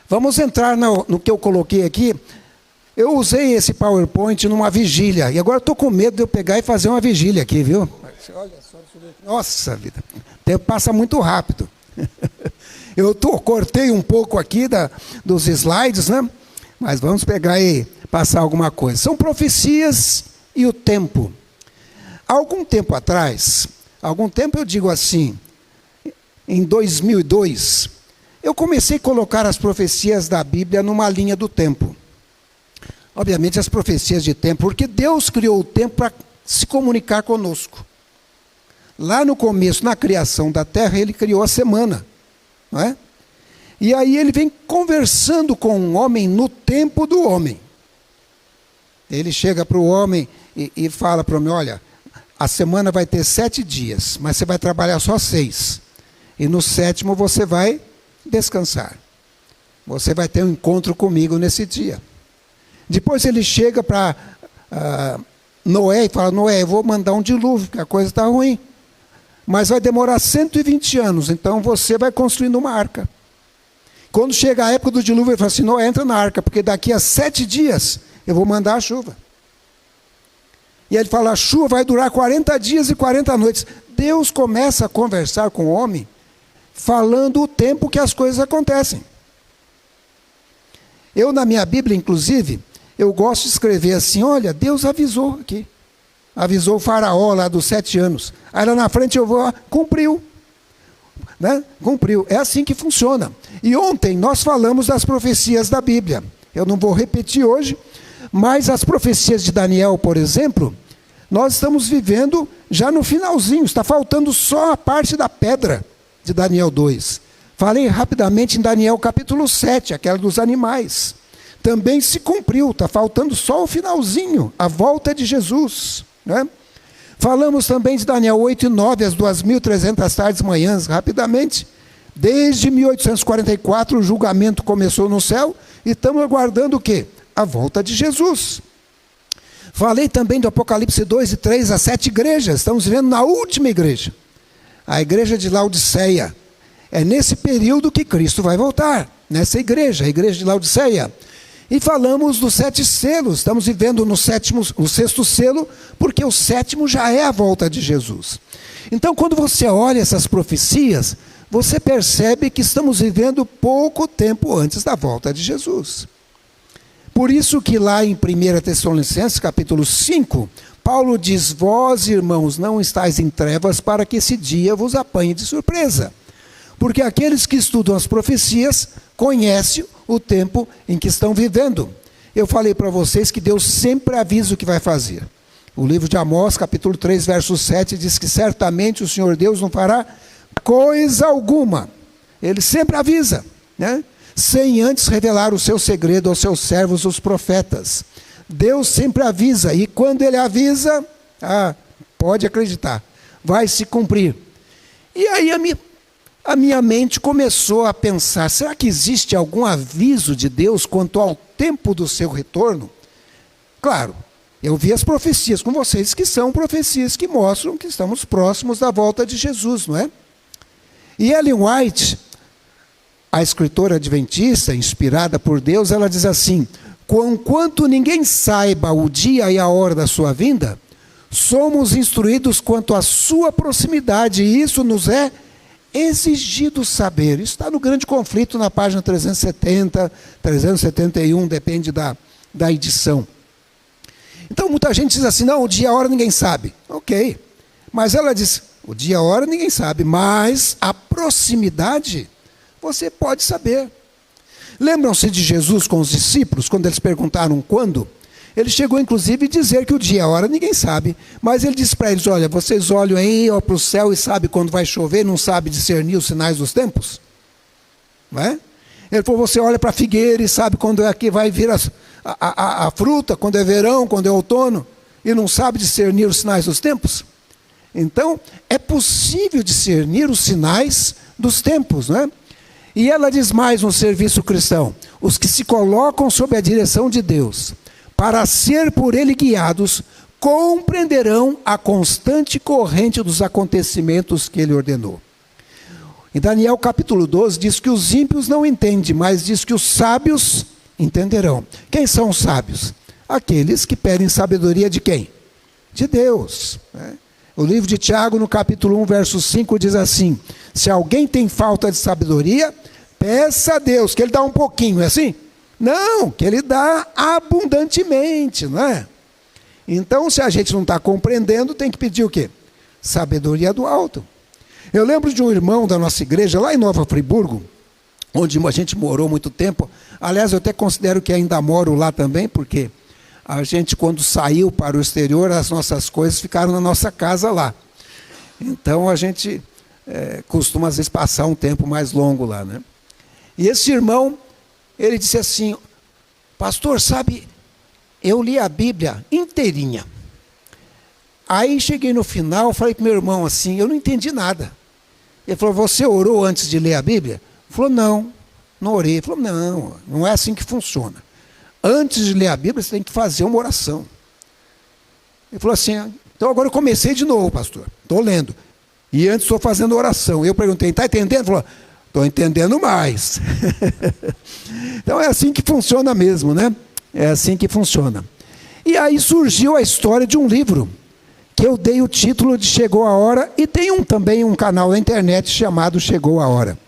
Vamos entrar no que eu coloquei aqui. Eu usei esse PowerPoint numa vigília, e agora estou com medo de eu pegar e fazer uma vigília aqui, viu? Olha só, nossa vida, o tempo passa muito rápido. Cortei um pouco aqui dos slides, né? Mas vamos pegar e passar alguma coisa. São profecias e o tempo. Algum tempo atrás, eu digo assim, em 2002, eu comecei a colocar as profecias da Bíblia numa linha do tempo. Obviamente as profecias de tempo, porque Deus criou o tempo para se comunicar conosco. Lá no começo, na criação da terra, Ele criou a semana, não é? E aí Ele vem conversando com o homem no tempo do homem. Ele chega para o homem e fala para o homem, olha, a semana vai ter 7 dias, mas você vai trabalhar só 6. E no 7º você vai descansar. Você vai ter um encontro comigo nesse dia. Depois ele chega para Noé e fala, Noé, eu vou mandar um dilúvio, porque a coisa está ruim. Mas vai demorar 120 anos, então você vai construindo uma arca. Quando chega a época do dilúvio, ele fala assim, Noé, entra na arca, porque daqui a 7 dias eu vou mandar a chuva. E ele fala, a chuva vai durar 40 dias e 40 noites. Deus começa a conversar com o homem, falando o tempo que as coisas acontecem. Eu, na minha Bíblia, inclusive, eu gosto de escrever assim, olha, Deus avisou aqui. Avisou o faraó lá dos 7 anos. Aí lá na frente eu vou, cumpriu. Né? Cumpriu. É assim que funciona. E ontem nós falamos das profecias da Bíblia. Eu não vou repetir hoje, mas as profecias de Daniel, por exemplo, nós estamos vivendo já no finalzinho. Está faltando só a parte da pedra de Daniel 2. Falei rapidamente em Daniel capítulo 7, aquela dos animais. Também se cumpriu, está faltando só o finalzinho, a volta de Jesus. Né? Falamos também de Daniel 8 e 9, as 2.300 tardes e manhãs, rapidamente. Desde 1844 o julgamento começou no céu e estamos aguardando o quê? A volta de Jesus. Falei também do Apocalipse 2 e 3, as 7 igrejas, estamos vivendo na última igreja. A igreja de Laodiceia. É nesse período que Cristo vai voltar, nessa igreja, a igreja de Laodiceia. E falamos dos 7 selos, estamos vivendo no 6º selo, porque o 7º já é a volta de Jesus. Então, quando você olha essas profecias, você percebe que estamos vivendo pouco tempo antes da volta de Jesus. Por isso que lá em 1 Tessalonicenses, capítulo 5, Paulo diz, vós, irmãos, não estáis em trevas para que esse dia vos apanhe de surpresa. Porque aqueles que estudam as profecias conhecem o tempo em que estão vivendo. Eu falei para vocês que Deus sempre avisa o que vai fazer. O livro de Amós, capítulo 3, verso 7, diz que certamente o Senhor Deus não fará coisa alguma. Ele sempre avisa, né? Sem antes revelar o seu segredo aos seus servos, os profetas. Deus sempre avisa, e quando Ele avisa, pode acreditar, vai se cumprir. E aí a minha mente começou a pensar, será que existe algum aviso de Deus quanto ao tempo do seu retorno? Claro, eu vi as profecias com vocês, que são profecias que mostram que estamos próximos da volta de Jesus, não é? E Ellen White, a escritora adventista, inspirada por Deus, ela diz assim, conquanto ninguém saiba o dia e a hora da sua vinda, somos instruídos quanto à sua proximidade, e isso nos é exigido saber. Isso está no Grande Conflito, na página 370, 371, depende da edição. Então muita gente diz assim, não, o dia e a hora ninguém sabe. Ok, mas ela diz, o dia e a hora ninguém sabe, mas a proximidade você pode saber. Lembram-se de Jesus com os discípulos, quando eles perguntaram quando? Ele chegou inclusive a dizer que o dia e a hora ninguém sabe, mas ele disse para eles, olha, vocês olham aí para o céu e sabem quando vai chover, não sabem discernir os sinais dos tempos? Não é? Ele falou, você olha para a figueira e sabe quando é que vai vir a fruta, quando é verão, quando é outono, e não sabe discernir os sinais dos tempos? Então, é possível discernir os sinais dos tempos, não é? E ela diz mais no serviço cristão, os que se colocam sob a direção de Deus, para ser por Ele guiados, compreenderão a constante corrente dos acontecimentos que Ele ordenou. Em Daniel capítulo 12 diz que os ímpios não entendem, mas diz que os sábios entenderão. Quem são os sábios? Aqueles que pedem sabedoria de quem? De Deus. O livro de Tiago, no capítulo 1, verso 5, diz assim: se alguém tem falta de sabedoria, peça a Deus, que Ele dá um pouquinho, é assim? Não, que Ele dá abundantemente, não é? Então, se a gente não está compreendendo, tem que pedir o quê? Sabedoria do alto. Eu lembro de um irmão da nossa igreja, lá em Nova Friburgo, onde a gente morou muito tempo. Aliás, eu até considero que ainda moro lá também, porque a gente, quando saiu para o exterior, as nossas coisas ficaram na nossa casa lá. Então, a gente costuma, às vezes, passar um tempo mais longo lá, né? E esse irmão, ele disse assim: pastor, sabe, eu li a Bíblia inteirinha. Aí cheguei no final, falei para o meu irmão assim, eu não entendi nada. Ele falou: você orou antes de ler a Bíblia? Ele falou: não orei. Ele falou: não é assim que funciona. Antes de ler a Bíblia, você tem que fazer uma oração. Ele falou assim: então agora eu comecei de novo, pastor. Estou lendo. E antes estou fazendo oração. Eu perguntei: está entendendo? Ele falou: estou entendendo mais. Então é assim que funciona mesmo, né? É assim que funciona. E aí surgiu a história de um livro, que eu dei o título de Chegou a Hora, e tem também um canal na internet chamado Chegou a Hora.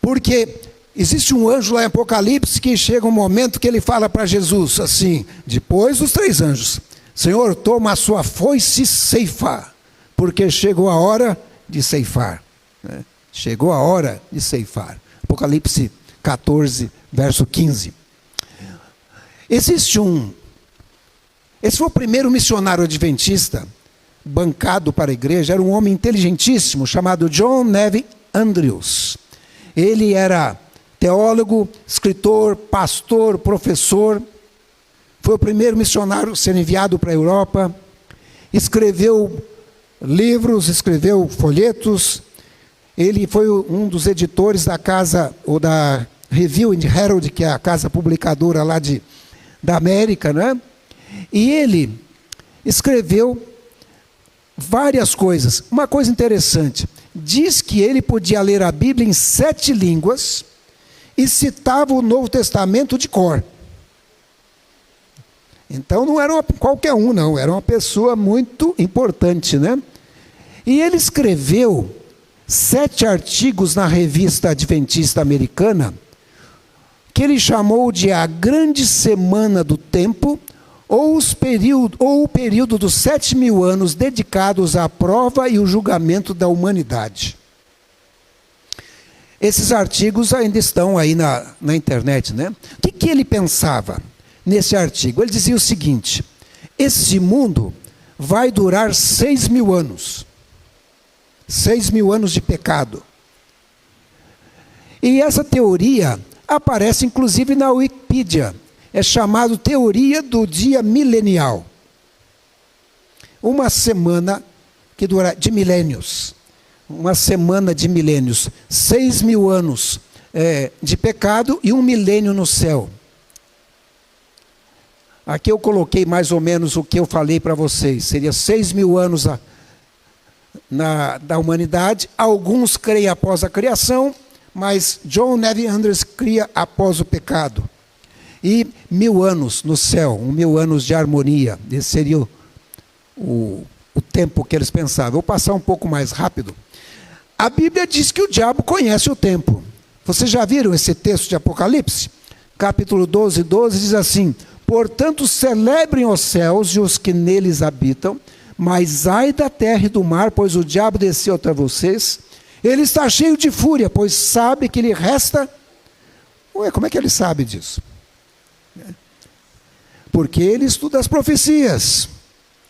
Porque existe um anjo lá em Apocalipse que chega um momento que ele fala para Jesus assim, depois dos 3 anjos: Senhor, toma a sua foice e ceifa, porque chegou a hora de ceifar. Chegou a hora de ceifar. Apocalipse 14, verso 15. Esse foi o primeiro missionário adventista bancado para a igreja. Era um homem inteligentíssimo chamado John Neville Andrews. Ele era teólogo, escritor, pastor, professor. Foi o primeiro missionário a ser enviado para a Europa. Escreveu livros, escreveu folhetos. Ele foi um dos editores da casa, ou da Review and Herald, que é a casa publicadora lá da América, né? E ele escreveu várias coisas. Uma coisa interessante, diz que ele podia ler a Bíblia em 7 línguas e citava o Novo Testamento de cor. Então não era qualquer um, não, era uma pessoa muito importante, né? E ele escreveu 7 artigos na Revista Adventista Americana, que ele chamou de A Grande Semana do Tempo, ou o período dos 7.000 anos dedicados à prova e o julgamento da humanidade. Esses artigos ainda estão aí na internet, né? O que ele pensava nesse artigo? Ele dizia o seguinte: esse mundo vai durar 6.000 anos. 6.000 anos de pecado. E essa teoria aparece inclusive na Wikipedia. É chamado teoria do dia milenial. Uma semana que dura de milênios. Uma semana de milênios. 6.000 anos de pecado e 1 milênio no céu. Aqui eu coloquei mais ou menos o que eu falei para vocês. Seria 6.000 anos da humanidade. Alguns creem após a criação, mas John Neville Andrews cria após o pecado. E 1.000 anos no céu, 1.000 anos de harmonia. Esse seria o tempo que eles pensavam. Vou passar um pouco mais rápido. A Bíblia diz que o diabo conhece o tempo. Vocês já viram esse texto de Apocalipse? Capítulo 12, 12 diz assim: portanto celebrem os céus e os que neles habitam, mas ai da terra e do mar, pois o diabo desceu até vocês. Ele está cheio de fúria, pois sabe que lhe resta... Ué, como é que ele sabe disso? Porque ele estuda as profecias,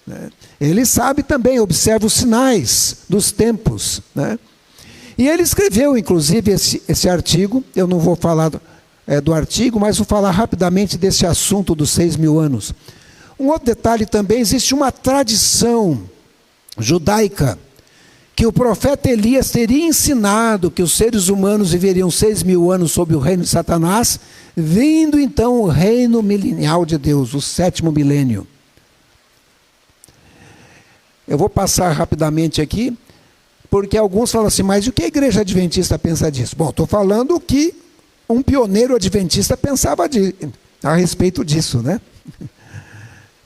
né? Ele sabe também, observa os sinais dos tempos, né? E ele escreveu, inclusive, esse artigo. Eu não vou falar do artigo, mas vou falar rapidamente desse assunto dos 6.000 anos. Um outro detalhe também: existe uma tradição judaica que o profeta Elias teria ensinado que os seres humanos viveriam 6.000 anos sob o reino de Satanás, vindo então o reino milenial de Deus, o 7º milênio. Eu vou passar rapidamente aqui, Porque alguns falam assim, mas o que a igreja adventista pensa disso? Bom, estou falando o que um pioneiro adventista pensava a respeito disso, né?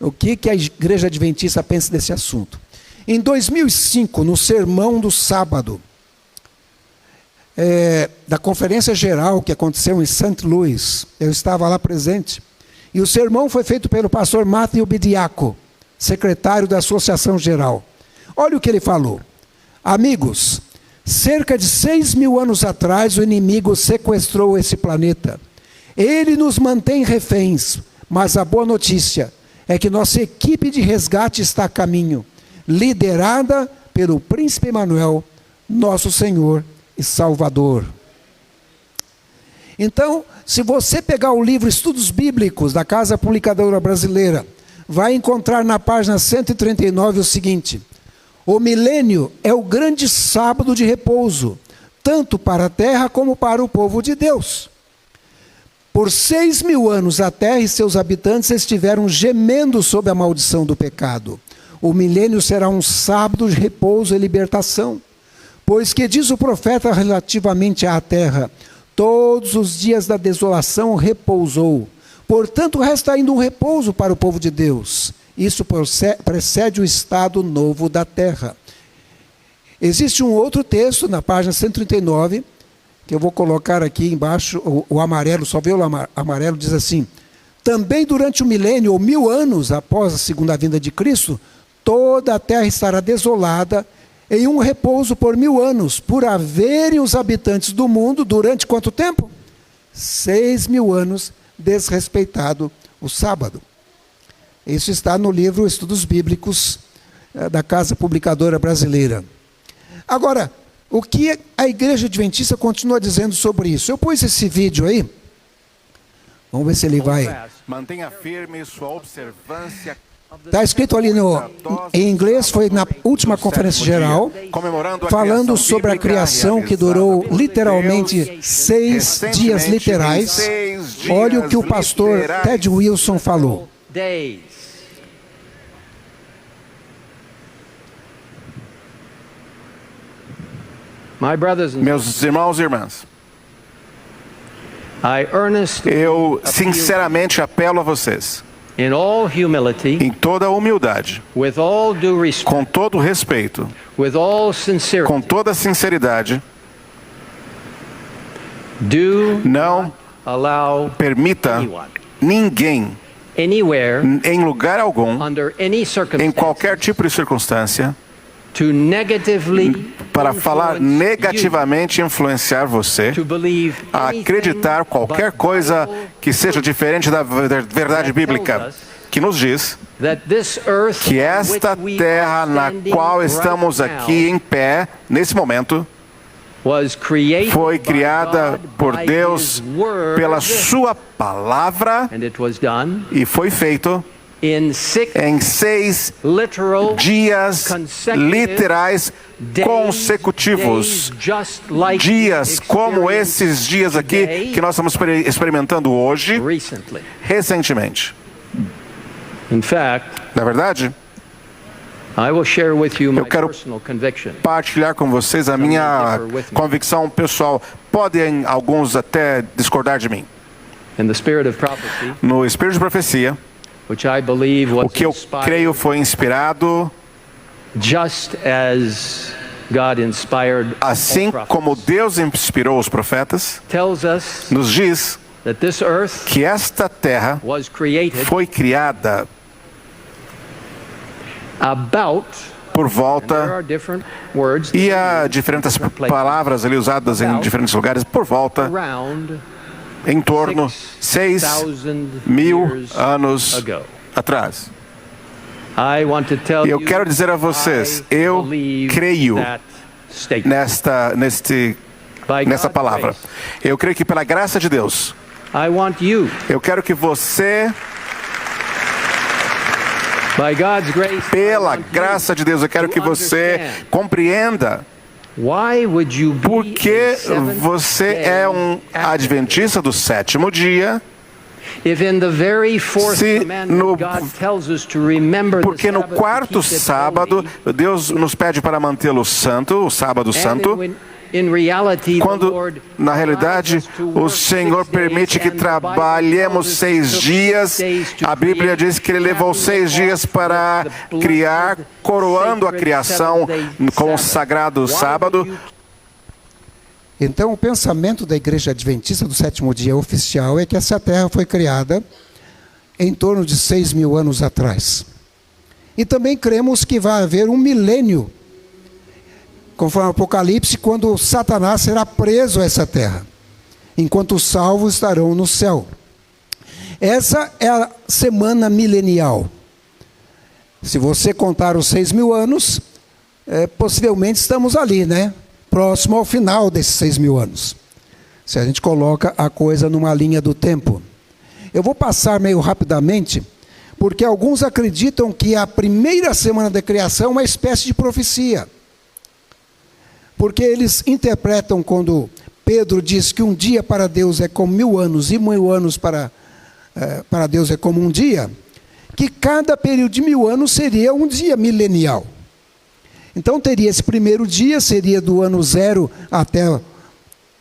O que a igreja adventista pensa desse assunto? Em 2005, no sermão do sábado, da conferência geral que aconteceu em St. Louis, eu estava lá presente, e o sermão foi feito pelo pastor Matthew Bediaco, secretário da Associação Geral. Olha o que ele falou. Amigos, cerca de 6.000 anos atrás o inimigo sequestrou esse planeta. Ele nos mantém reféns, mas a boa notícia é que nossa equipe de resgate está a caminho, liderada pelo Príncipe Emanuel, nosso Senhor e Salvador. Então, se você pegar o livro Estudos Bíblicos da Casa Publicadora Brasileira, vai encontrar na página 139 o seguinte: o milênio é o grande sábado de repouso, tanto para a terra como para o povo de Deus. Por 6.000 anos a terra e seus habitantes estiveram gemendo sob a maldição do pecado. O milênio será um sábado de repouso e libertação. Pois que diz o profeta relativamente à terra: todos os dias da desolação repousou. Portanto, resta ainda um repouso para o povo de Deus. Isso precede o estado novo da terra. Existe um outro texto na página 139, que eu vou colocar aqui embaixo, o amarelo, só vê o amarelo, diz assim: também durante o milênio, ou 1.000 anos após a segunda vinda de Cristo, toda a terra estará desolada, em um repouso por 1.000 anos, por haverem os habitantes do mundo, durante quanto tempo? 6.000 anos, desrespeitado o sábado. Isso está no livro Estudos Bíblicos da Casa Publicadora Brasileira. Agora, o que a Igreja Adventista continua dizendo sobre isso? Eu pus esse vídeo aí. Vamos ver se ele vai. Mantenha firme sua observância. Está escrito ali em inglês, foi na última conferência geral, falando sobre a criação que durou literalmente 6 dias literais. Olha o que o pastor Ted Wilson falou. Meus irmãos e irmãs, eu sinceramente apelo a vocês, em toda a humildade, com todo respeito, com toda sinceridade, não permita ninguém, em lugar algum, em qualquer tipo de circunstância, para falar negativamente e influenciar você a acreditar qualquer coisa que seja diferente da verdade bíblica, que nos diz que esta terra na qual estamos aqui em pé, nesse momento, foi criada por Deus pela sua palavra e foi feito em 6 dias literais consecutivos, dias como esses dias aqui que nós estamos experimentando hoje, recentemente. Na verdade, eu quero partilhar com vocês a minha convicção pessoal. Podem alguns até discordar de mim. No espírito de profecia, o que eu creio foi inspirado, assim como Deus inspirou os profetas, nos diz que esta terra foi criada por volta, e há diferentes palavras ali usadas em diferentes lugares, por volta, em torno 6.000 anos atrás. E eu quero dizer a vocês, eu creio nessa palavra. Eu creio que pela graça de Deus, eu quero que você, pela graça de Deus, eu quero que você compreenda porque você é um adventista do sétimo dia Porque no quarto sábado, Deus nos pede para mantê-lo santo, o sábado santo, quando, na realidade, o Senhor permite que trabalhemos 6 dias. A Bíblia diz que Ele levou 6 dias para criar, coroando a criação com o sagrado sábado. Então, o pensamento da Igreja Adventista do Sétimo Dia oficial é que essa terra foi criada em torno de 6.000 anos atrás. E também cremos que vai haver um milênio, conforme o Apocalipse, quando Satanás será preso a essa terra, enquanto os salvos estarão no céu. Essa é a semana milenial. Se você contar os 6.000 anos, possivelmente estamos ali, né? Próximo ao final desses 6.000 anos. Se a gente coloca a coisa numa linha do tempo. Eu vou passar meio rapidamente, porque alguns acreditam que a primeira semana da criação é uma espécie de profecia. Porque eles interpretam quando Pedro diz que um dia para Deus é como 1.000 anos e 1.000 anos para Deus é como um dia, que cada período de 1.000 anos seria um dia milenial. Então teria esse primeiro dia, seria do ano 0 até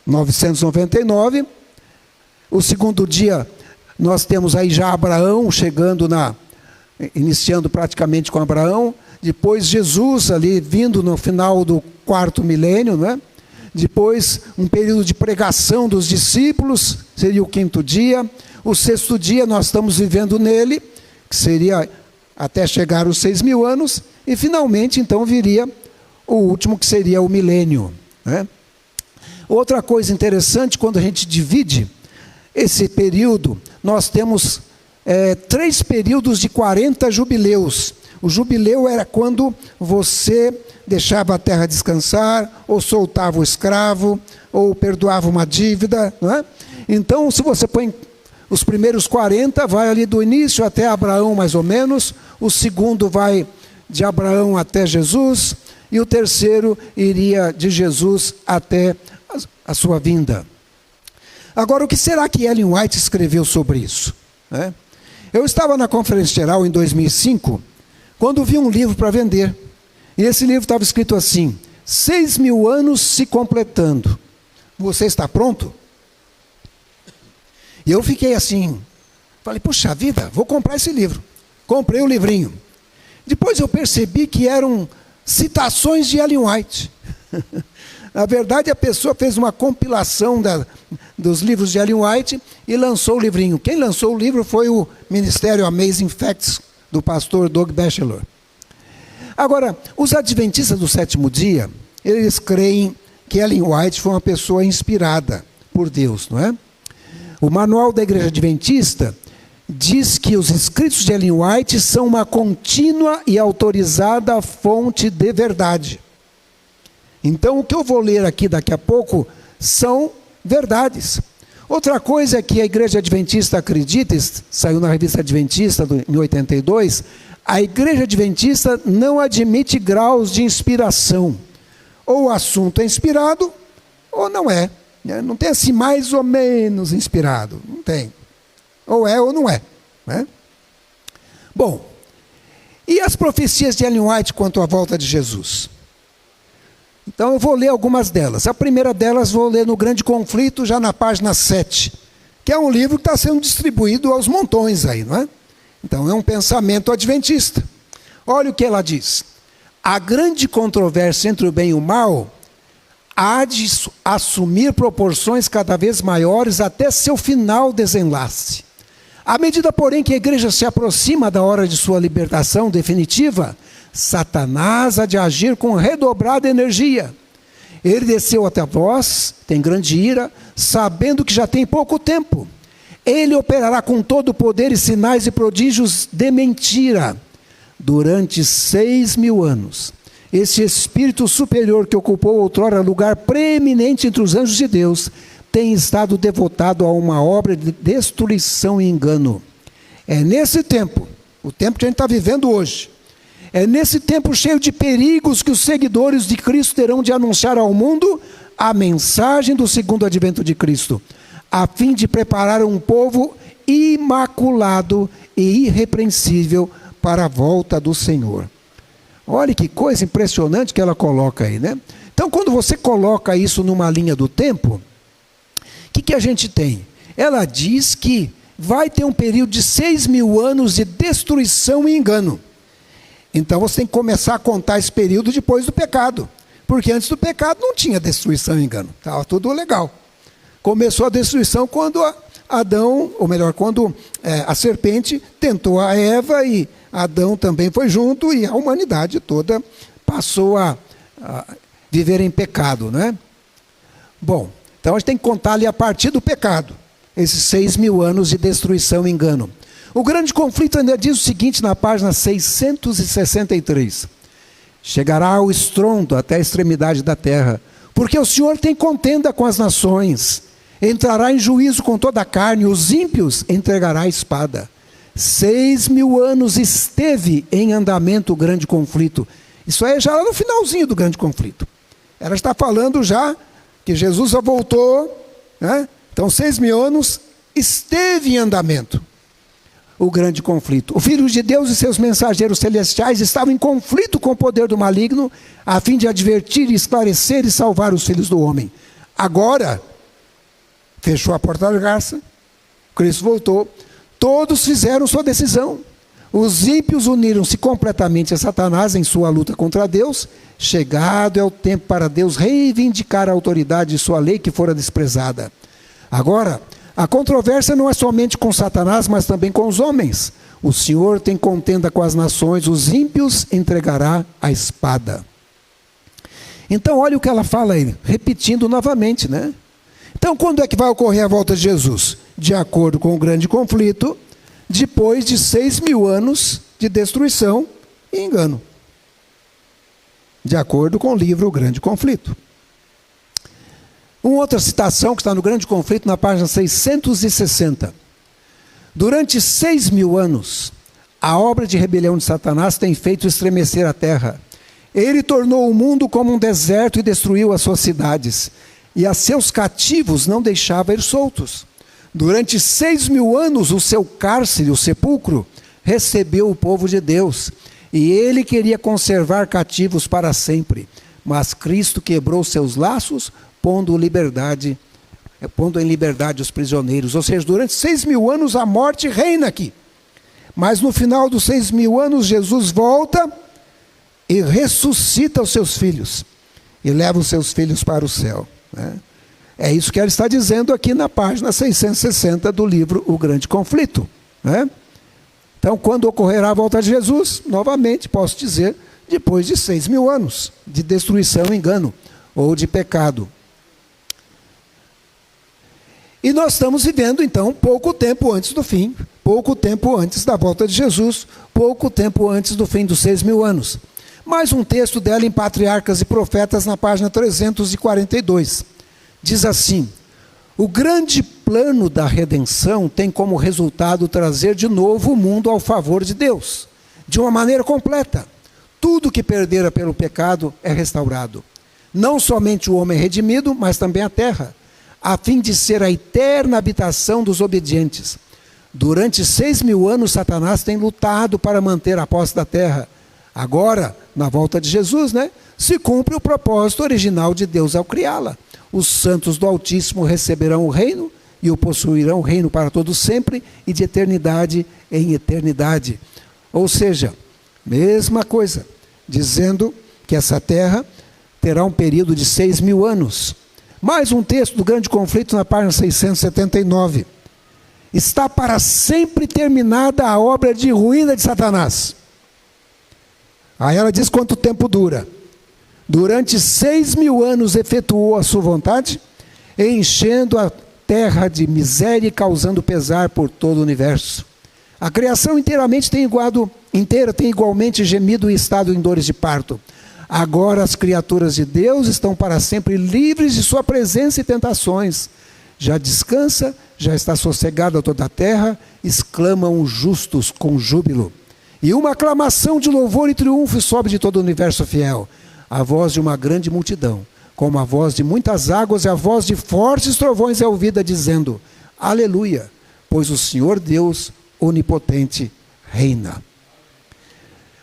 999. O segundo dia, nós temos aí já Abraão chegando iniciando praticamente com Abraão. Depois Jesus ali vindo no final do 4º milênio, né? Depois um período de pregação dos discípulos, seria o 5º dia. O 6º dia nós estamos vivendo nele, que seria até chegar os 6.000 anos. E finalmente então viria o último, que seria o milênio, né? Outra coisa interessante, quando a gente divide esse período, nós temos 3 períodos de 40 jubileus. O jubileu era quando você deixava a terra descansar, ou soltava o escravo, ou perdoava uma dívida, não é? Então, se você põe os primeiros 40, vai ali do início até Abraão, mais ou menos. O segundo vai de Abraão até Jesus. E o terceiro iria de Jesus até a sua vinda. Agora, o que será que Ellen White escreveu sobre isso? Eu estava na Conferência Geral em 2005, quando vi um livro para vender. E esse livro estava escrito assim: 6.000 anos se completando. Você está pronto? E eu fiquei assim, falei, puxa vida, vou comprar esse livro. Comprei o livrinho. Depois eu percebi que eram citações de Ellen White. Na verdade, a pessoa fez uma compilação dos livros de Ellen White e lançou o livrinho. Quem lançou o livro foi o Ministério Amazing Facts, do pastor Doug Batchelor. Agora, os adventistas do sétimo dia, eles creem que Ellen White foi uma pessoa inspirada por Deus, não é? O manual da Igreja Adventista diz que os escritos de Ellen White são uma contínua e autorizada fonte de verdade. Então, o que eu vou ler aqui daqui a pouco são verdades. Outra coisa é que a Igreja Adventista acredita, saiu na revista Adventista em 82, a Igreja Adventista não admite graus de inspiração. Ou o assunto é inspirado, ou não é. Não tem assim mais ou menos inspirado. Não tem. Ou é ou não é. Né? Bom, e as profecias de Ellen White quanto à volta de Jesus? Então eu vou ler algumas delas. A primeira delas vou ler no Grande Conflito, já na página 7, que é um livro que está sendo distribuído aos montões aí, não é? Então é um pensamento adventista. Olha o que ela diz: a grande controvérsia entre o bem e o mal há de assumir proporções cada vez maiores até seu final desenlace. À medida, porém, que a igreja se aproxima da hora de sua libertação definitiva, Satanás há de agir com redobrada energia. Ele desceu até vós, tem grande ira, sabendo que já tem pouco tempo. Ele operará com todo o poder e sinais e prodígios de mentira durante 6.000 anos. Esse espírito superior que ocupou outrora lugar preeminente entre os anjos de Deus tem estado devotado a uma obra de destruição e engano. É nesse tempo, o tempo que a gente está vivendo hoje, é nesse tempo cheio de perigos que os seguidores de Cristo terão de anunciar ao mundo a mensagem do segundo advento de Cristo, a fim de preparar um povo imaculado e irrepreensível para a volta do Senhor. Olha que coisa impressionante que ela coloca aí, né? Então, quando você coloca isso numa linha do tempo, o que a gente tem? Ela diz que vai ter um período de 6.000 anos de destruição e engano. Então, você tem que começar a contar esse período depois do pecado. Porque antes do pecado não tinha destruição e engano. Estava tudo legal. Começou a destruição quando Adão, ou melhor, quando a serpente tentou a Eva e Adão também foi junto e a humanidade toda passou a viver em pecado, né? Bom, então a gente tem que contar ali a partir do pecado, esses 6.000 anos de destruição e engano. O grande conflito ainda diz o seguinte na página 663. Chegará o estrondo até a extremidade da terra, porque o Senhor tem contenda com as nações, entrará em juízo com toda a carne, os ímpios entregará a espada. 6.000 anos esteve em andamento o grande conflito. Isso aí já lá no finalzinho do grande conflito. Ela está falando já que Jesus já voltou, né? Então 6.000 anos esteve em andamento o grande conflito. O Filho de Deus e seus mensageiros celestiais estavam em conflito com o poder do maligno, a fim de advertir, esclarecer e salvar os filhos do homem. Agora, fechou a porta da garça, Cristo voltou, todos fizeram sua decisão. Os ímpios uniram-se completamente a Satanás em sua luta contra Deus. Chegado é o tempo para Deus reivindicar a autoridade de sua lei que fora desprezada. Agora, a controvérsia não é somente com Satanás, mas também com os homens. O Senhor tem contenda com as nações, os ímpios entregará a espada. Então, olha o que ela fala aí, repetindo novamente, né? Então, quando é que vai ocorrer a volta de Jesus? De acordo com o grande conflito, depois de 6.000 anos de destruição e engano. De acordo com o livro O Grande Conflito. Uma outra citação que está no Grande Conflito, na página 660. Durante 6.000 anos, a obra de rebelião de Satanás tem feito estremecer a terra. Ele tornou o mundo como um deserto e destruiu as suas cidades. E a seus cativos não deixava ir soltos. Durante 6.000 anos, o seu cárcere, o sepulcro, recebeu o povo de Deus. E ele queria conservar cativos para sempre. Mas Cristo quebrou seus laços, pondo em liberdade os prisioneiros. Ou seja, durante 6.000 anos a morte reina aqui. Mas no final dos 6.000 anos, Jesus volta e ressuscita os seus filhos. E leva os seus filhos para o céu, né? É isso que ela está dizendo aqui na página 660 do livro O Grande Conflito, né? Então, quando ocorrerá a volta de Jesus? Novamente, posso dizer, depois de 6.000 anos de destruição, engano, ou de pecado. E nós estamos vivendo, então, pouco tempo antes do fim, pouco tempo antes da volta de Jesus, pouco tempo antes do fim dos 6.000 anos. Mais um texto dela em Patriarcas e Profetas, na página 342. Diz assim: o grande plano da redenção tem como resultado trazer de novo o mundo ao favor de Deus, de uma maneira completa. Tudo que perdera pelo pecado é restaurado. Não somente o homem é redimido, mas também a terra, a fim de ser a eterna habitação dos obedientes. Durante 6.000 anos, Satanás tem lutado para manter a posse da terra. Agora, na volta de Jesus, né, se cumpre o propósito original de Deus ao criá-la. Os santos do Altíssimo receberão o reino e o possuirão o reino para todo sempre e de eternidade em eternidade. Ou seja, mesma coisa, dizendo que essa terra terá um período de 6.000 anos. Mais um texto do Grande Conflito na página 679. Está para sempre terminada a obra de ruína de Satanás. Aí ela diz quanto tempo dura. Durante 6.000 anos efetuou a sua vontade, enchendo a terra de miséria e causando pesar por todo o universo. A criação inteira tem igualmente gemido e estado em dores de parto. Agora as criaturas de Deus estão para sempre livres de sua presença e tentações. Já descansa, já está sossegada toda a terra, exclamam os justos com júbilo. E uma aclamação de louvor e triunfo sobe de todo o universo fiel. A voz de uma grande multidão, como a voz de muitas águas e a voz de fortes trovões é ouvida dizendo: aleluia, pois o Senhor Deus onipotente reina.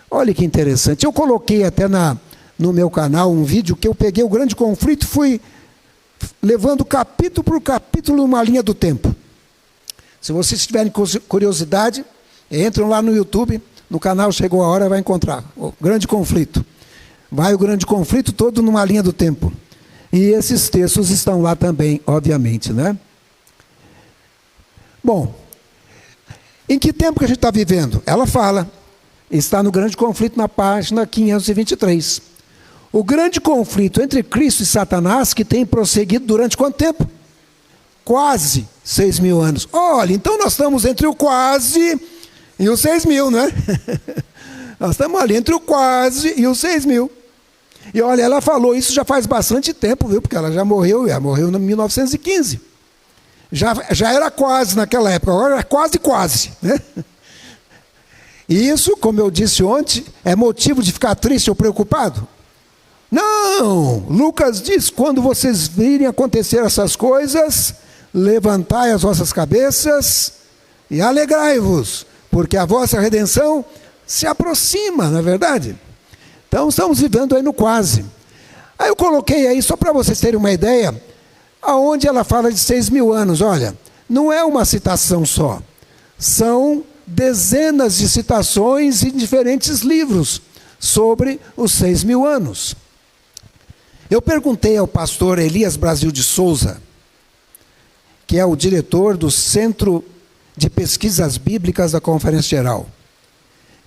Olha que interessante, eu coloquei até no meu canal um vídeo que eu peguei o grande conflito e fui levando capítulo por capítulo uma linha do tempo. Se vocês tiverem curiosidade, entram lá no YouTube, no canal Chegou a Hora, vai encontrar o grande conflito. Vai o grande conflito todo numa linha do tempo. E esses textos estão lá também, obviamente, né? Bom, em que tempo que a gente está vivendo? Ela fala, está no grande conflito na página 523. O grande conflito entre Cristo e Satanás, que tem prosseguido durante quanto tempo? Quase 6.000 anos. Olha, então nós estamos entre o quase e os 6.000, né? Nós estamos ali entre o quase e os 6.000. E olha, ela falou isso já faz bastante tempo, viu? Porque ela já morreu em 1915. Já era quase naquela época, agora é quase, né? E isso, como eu disse ontem, é motivo de ficar triste ou preocupado? Não! Lucas diz, quando vocês virem acontecer essas coisas, levantai as vossas cabeças e alegrai-vos, porque a vossa redenção se aproxima, não é verdade? Então estamos vivendo aí no quase. Aí eu coloquei aí, só para vocês terem uma ideia, aonde ela fala de 6.000 anos. Olha, não é uma citação só, são dezenas de citações em diferentes livros sobre os 6.000 anos. Eu perguntei ao pastor Elias Brasil de Souza, que é o diretor do Centro de Pesquisas Bíblicas da Conferência Geral.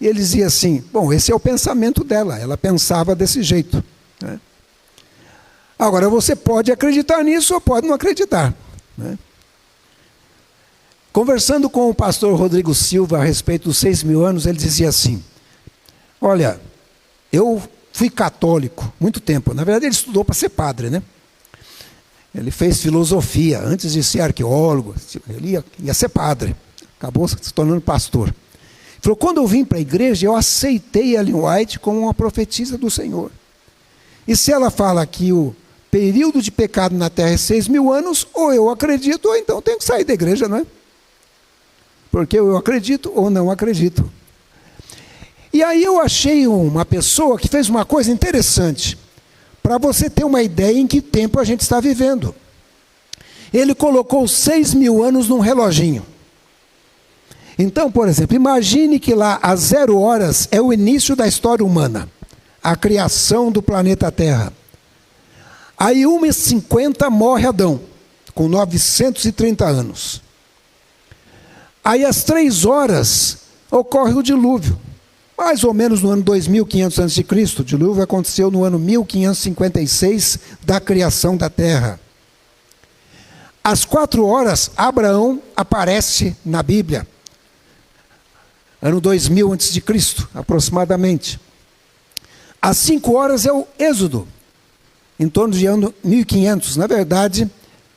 E ele dizia assim, bom, esse é o pensamento dela, ela pensava desse jeito, né? Agora, você pode acreditar nisso ou pode não acreditar, né? Conversando com o pastor Rodrigo Silva a respeito dos 6.000 anos, ele dizia assim, olha, eu fui católico muito tempo, na verdade ele estudou para ser padre, né? Ele fez filosofia, antes de ser arqueólogo, ele ia ser padre, acabou se tornando pastor. Ele falou, quando eu vim para a igreja, eu aceitei Ellen White como uma profetisa do Senhor. E se ela fala que o período de pecado na terra é 6.000 anos, ou eu acredito, ou então tenho que sair da igreja, não é? Porque eu acredito ou não acredito. E aí eu achei uma pessoa que fez uma coisa interessante, para você ter uma ideia em que tempo a gente está vivendo. Ele colocou 6.000 anos num reloginho. Então, por exemplo, imagine que lá às 0 horas é o início da história humana, a criação do planeta Terra. Aí 1h50 morre Adão, com 930 anos. Aí às 3 horas ocorre o dilúvio, mais ou menos no ano 2500 a.C. O dilúvio aconteceu no ano 1556 da criação da terra. Às 4 horas, Abraão aparece na Bíblia, ano 2000 a.C., aproximadamente. Às 5 horas é o Êxodo, em torno de ano 1500, na verdade,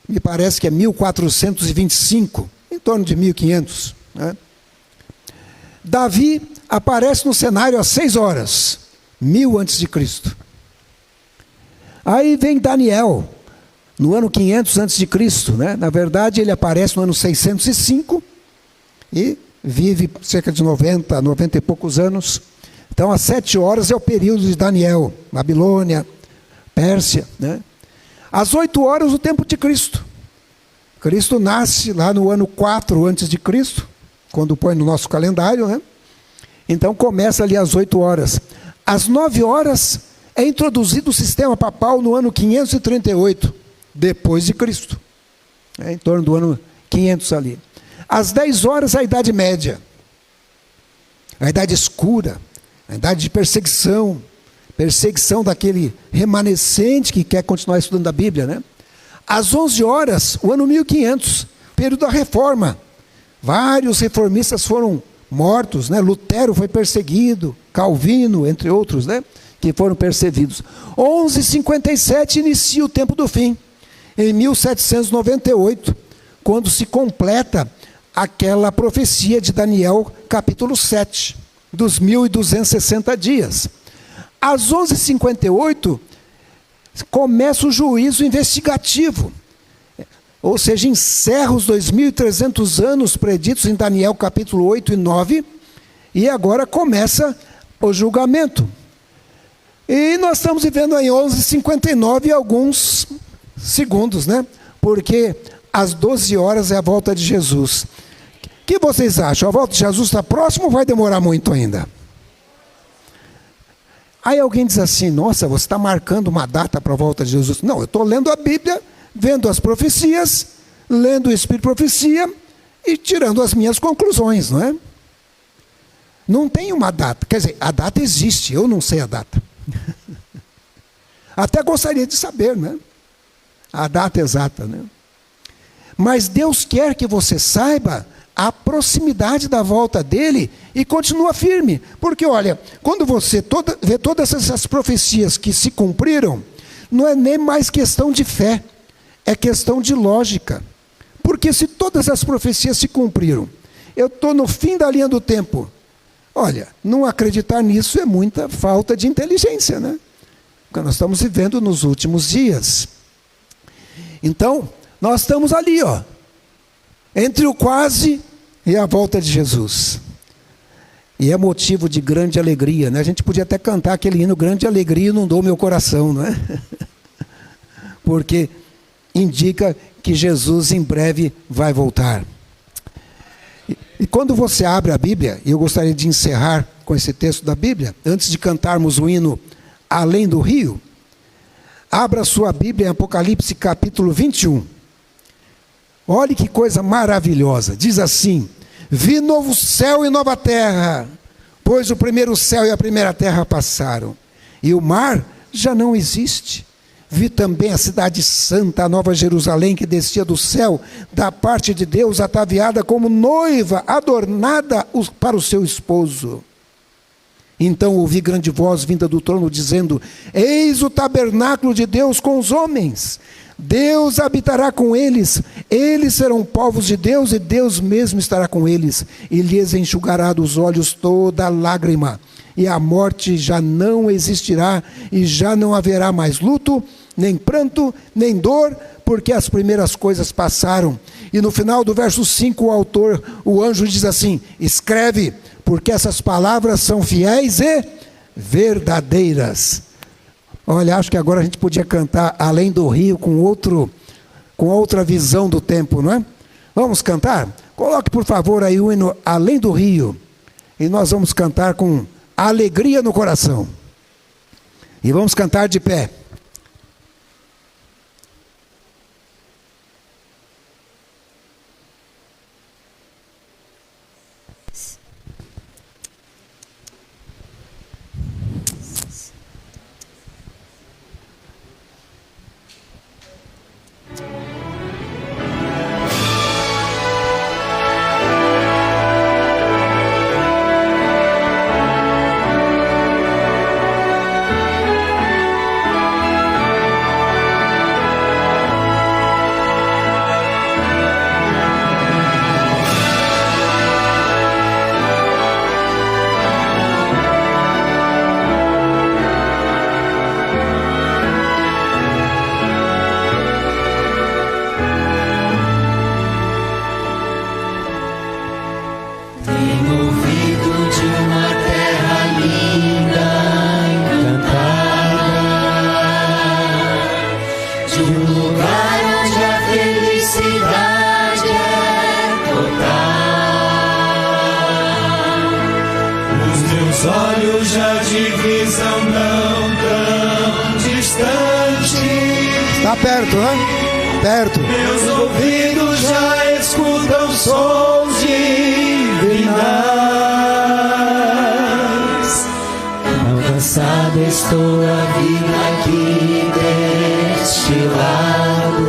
me parece que é 1425, em torno de 1500, né? Davi aparece no cenário às 6 horas, 1000 a.C. Aí vem Daniel, no ano 500 a.C., né? Na verdade, ele aparece no ano 605 e vive cerca de 90 e poucos anos. Então, às 7 horas é o período de Daniel, Babilônia, Pérsia, né? Às 8 horas, o tempo de Cristo. Cristo nasce lá no ano 4 a.C., quando põe no nosso calendário, né? Então começa ali às 8 horas. Às 9 horas é introduzido o sistema papal no ano 538, depois de Cristo. Em torno do ano 500 ali. Às 10 horas a Idade Média. A Idade Escura, a Idade de perseguição. Perseguição daquele remanescente que quer continuar estudando a Bíblia, né? Às 11 horas, o ano 1500, período da Reforma. Vários reformistas foram mortos, né? Lutero foi perseguido, Calvino, entre outros, né? Que foram perseguidos. 1157 inicia o tempo do fim, em 1798, quando se completa aquela profecia de Daniel, capítulo 7, dos 1260 dias. Às 11h58, começa o juízo investigativo. ou seja, encerra os 2.300 anos preditos em Daniel capítulo 8 e 9, e agora começa o julgamento. E nós estamos vivendo em 11h59 e alguns segundos, né? Porque às 12 horas é a volta de Jesus. O que vocês acham? A volta de Jesus está próxima ou vai demorar muito ainda? Aí alguém diz assim, nossa, você está marcando uma data para a volta de Jesus. Não, eu estou lendo a Bíblia, vendo as profecias, lendo o Espírito de Profecia e tirando as minhas conclusões, não é? Não tem uma data. Quer dizer, a data existe, eu não sei a data. Até gostaria de saber, né? A data exata, né? Mas Deus quer que você saiba a proximidade da volta dele e continua firme. Porque, olha, quando você vê todas essas profecias que se cumpriram, não é nem mais questão de fé, é questão de lógica. Porque se todas as profecias se cumpriram, eu estou no fim da linha do tempo. Olha, não acreditar nisso é muita falta de inteligência, né? Porque nós estamos vivendo nos últimos dias. Então, nós estamos ali, ó, entre o quase e a volta de Jesus. E é motivo de grande alegria, né? A gente podia até cantar aquele hino, grande alegria inundou meu coração, não é? Porque indica que Jesus em breve vai voltar. E quando você abre a Bíblia, e eu gostaria de encerrar com esse texto da Bíblia, antes de cantarmos o hino Além do Rio, abra sua Bíblia em Apocalipse capítulo 21. Olhe que coisa maravilhosa, diz assim, vi novo céu e nova terra, pois o primeiro céu e a primeira terra passaram, e o mar já não existe. Vi também a cidade santa, a nova Jerusalém, que descia do céu, da parte de Deus, ataviada como noiva, adornada para o seu esposo. Então ouvi grande voz vinda do trono, dizendo, eis o tabernáculo de Deus com os homens. Deus habitará com eles, eles serão povos de Deus, e Deus mesmo estará com eles, e lhes enxugará dos olhos toda lágrima. E a morte já não existirá, e já não haverá mais luto, nem pranto, nem dor, porque as primeiras coisas passaram. E no final do verso 5, o anjo diz assim, escreve, porque essas palavras são fiéis e verdadeiras. Olha, acho que agora a gente podia cantar Além do Rio com outra visão do tempo, não é? Vamos cantar? Coloque, por favor, aí o hino Além do Rio. E nós vamos cantar com alegria no coração. E vamos cantar de pé. Olhos já divisam não tão distante. Está perto, né? Perto. Meus ouvidos já escutam sons divinais. Não cansado estou a vida aqui deste lado,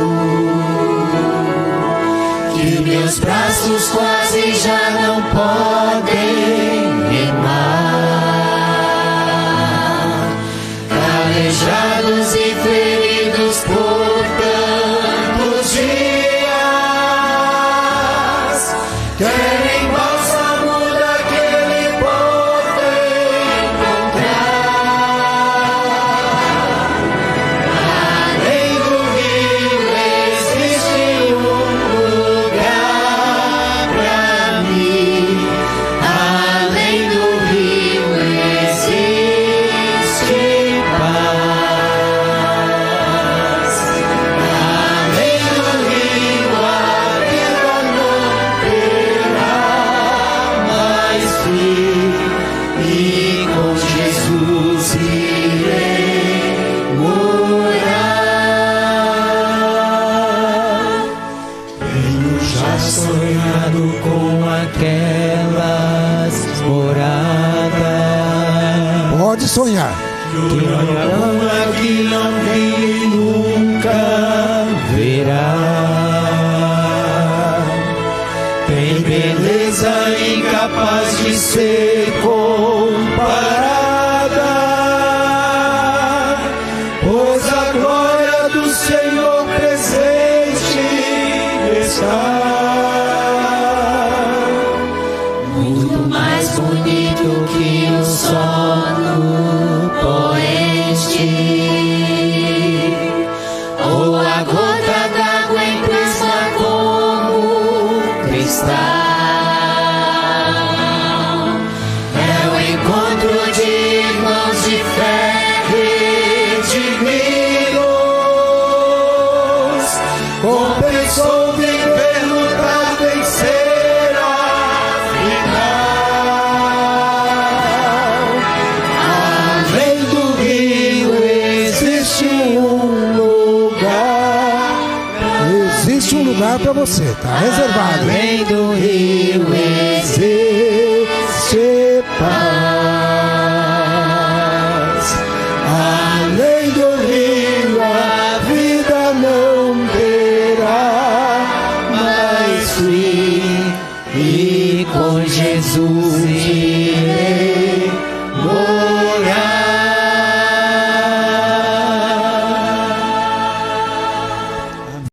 que meus braços quase já não podem remar. Calejados e feridos por tantos dias, querem bálsamo daquele povo encontrar. Além do rio existe um junto com aquelas moradas. Pode sonhar. Que não vi nunca verá. Tem beleza incapaz de ser comparada, pois a glória do Senhor presente está. Muito mais bonito que o sol no poente, ou a gota d'água em prisma como cristal. É o encontro de irmãos de fé redimidos. Compensou viver, lutar, vencer afinal. Além do rio existe um lugar. Existe um lugar para você, tá reservado. Além do rio existe paz.